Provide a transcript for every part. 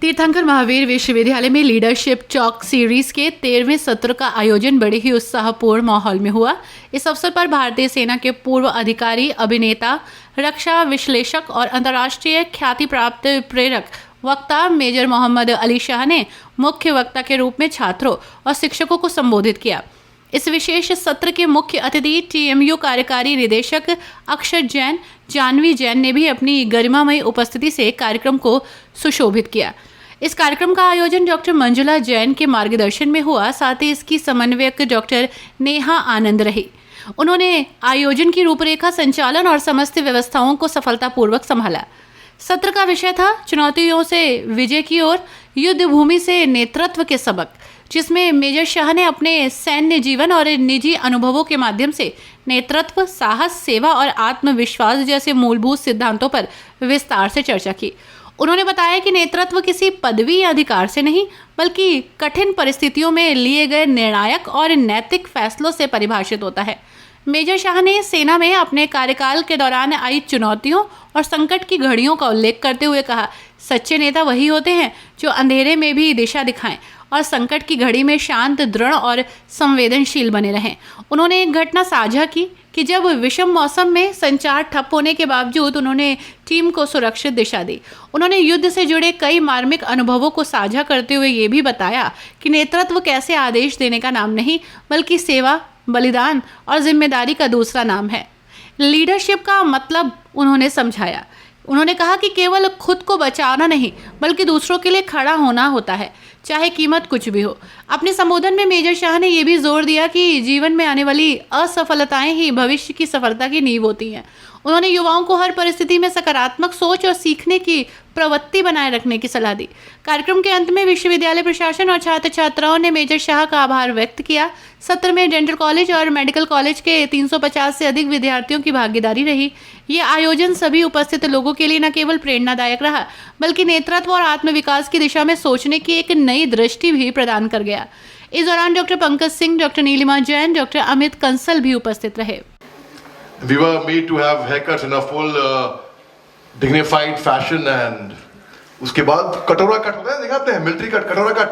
तीर्थंकर महावीर विश्वविद्यालय में लीडरशिप चॉक सीरीज के 13वें सत्र का आयोजन बड़े ही उत्साहपूर्ण माहौल में हुआ। इस अवसर पर भारतीय सेना के पूर्व अधिकारी, अभिनेता, रक्षा विश्लेषक और अंतर्राष्ट्रीय ख्याति प्राप्त प्रेरक वक्ता मेजर मोहम्मद अली शाह ने मुख्य वक्ता के रूप में छात्रों और शिक्षकों को संबोधित किया। इस विशेष सत्र के मुख्य अतिथि टीएमयू कार्यकारी निदेशक अक्षर जैन, जानवी जैन ने भी अपनी गरिमामयी उपस्थिति से कार्यक्रम को सुशोभित किया। इस कार्यक्रम का आयोजन डॉक्टर मंजुला जैन के मार्गदर्शन में हुआ। साथ ही इसकी समन्वयक डॉक्टर नेहा आनंद रही। उन्होंने आयोजन की रूपरेखा, संचालन और समस्त व्यवस्थाओं को सफलतापूर्वक संभाला। सत्र का विषय था चुनौतियों से विजय की ओर, युद्ध भूमि से नेतृत्व के सबक, जिसमें मेजर शाह ने अपने सैन्य जीवन और निजी अनुभवों के माध्यम से नेतृत्व, साहस, सेवा और आत्मविश्वास जैसे मूलभूत सिद्धांतों पर विस्तार से चर्चा की। उन्होंने बताया कि नेतृत्व किसी पदवी या अधिकार से नहीं, बल्कि कठिन परिस्थितियों में लिए गए निर्णायक और नैतिक फैसलों से परिभाषित होता है। मेजर शाह ने सेना में अपने कार्यकाल के दौरान आई चुनौतियों और संकट की घड़ियों का उल्लेख करते हुए कहा, सच्चे नेता वही होते हैं जो अंधेरे में भी दिशा दिखाएं और संकट की घड़ी में शांत, दृढ़ और संवेदनशील बने रहें। उन्होंने एक घटना साझा की कि जब विषम मौसम में संचार ठप होने के बावजूद उन्होंने टीम को सुरक्षित दिशा दी। उन्होंने युद्ध से जुड़े कई मार्मिक अनुभवों को साझा करते हुए ये भी बताया कि नेतृत्व कैसे आदेश देने का नाम नहीं, बल्कि सेवा, बलिदान और जिम्मेदारी का दूसरा नाम है। लीडरशिप का मतलब उन्होंने समझाया। उन्होंने कहा कि केवल खुद को बचाना नहीं, बल्कि दूसरों के लिए खड़ा होना होता है, चाहे कीमत कुछ भी हो। अपने संबोधन में मेजर शाह ने यह भी जोर दिया कि जीवन में आने वाली असफलताएं ही भविष्य की सफलता की नींव होती हैं। उन्होंने युवाओं को हर परिस्थिति में सकारात्मक सोच और सीखने की प्रवृत्ति बनाए रखने की सलाह दी। कार्यक्रम के अंत में विश्वविद्यालय प्रशासन और छात्र छात्राओं ने मेजर शाह का आभार व्यक्त किया। सत्र में डेंटल कॉलेज और मेडिकल कॉलेज के 350 से अधिक विद्यार्थियों की भागीदारी रही। ये आयोजन सभी उपस्थित लोगों के लिए न केवल प्रेरणादायक रहा, बल्कि नेतृत्व और आत्मविकास की दिशा में सोचने की एक नई दृष्टि भी प्रदान कर गया। इस दौरान doctor Pankaj Singh, doctor Neelima Jain, doctor Amit Kansal भी उपस्थित रहे। We were made to have haircuts in a full dignified fashion and उसके बाद कटोरा कट होता है, देखा आपने मिलिट्री कट, कटोरा कट,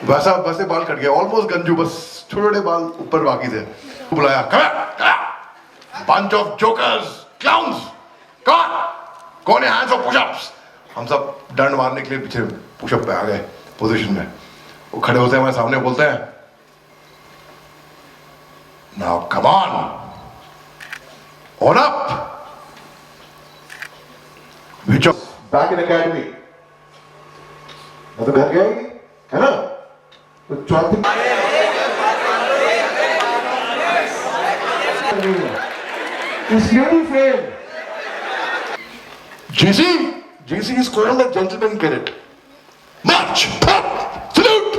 वैसे बाल कट गया, ऑलमोस्ट गंजू, बस छोटे बाल ऊपर बाकी थे। बुलाया, bunch of jokers, clowns, कौन है hands of push-ups? हम सब डंड मारने के लिए पीछे पुशअप पे आ गए पोजीशन में। वो खड़े होते हैं हमारे सामने, बोलते हैं, now come on up, which of back in academy, मैं तो घर गया ही है ना, तो चौथी is really fair. GC is going on the gentleman cadet. March, salute.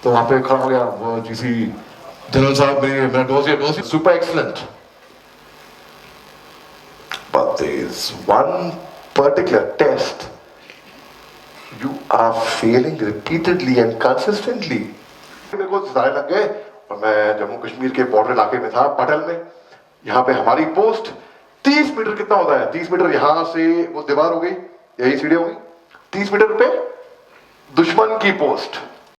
तो वहाँ पे खड़ा हो गया वो GC जनरल साहब, मेरा दोस्त super excellent. But there is one particular test you are failing repeatedly and consistently. मेरे को सितारे लग गए और मैं जम्मू कश्मीर के बॉर्डर इलाके में था, पटल में। यहाँ पे हमारी पोस्ट 30 मीटर कितना होता है? 30 मीटर यहाँ से वो दीवार हो गई, यही सीढ़ी हो गई, 30 मीटर पे दुश्मन की पोस्ट।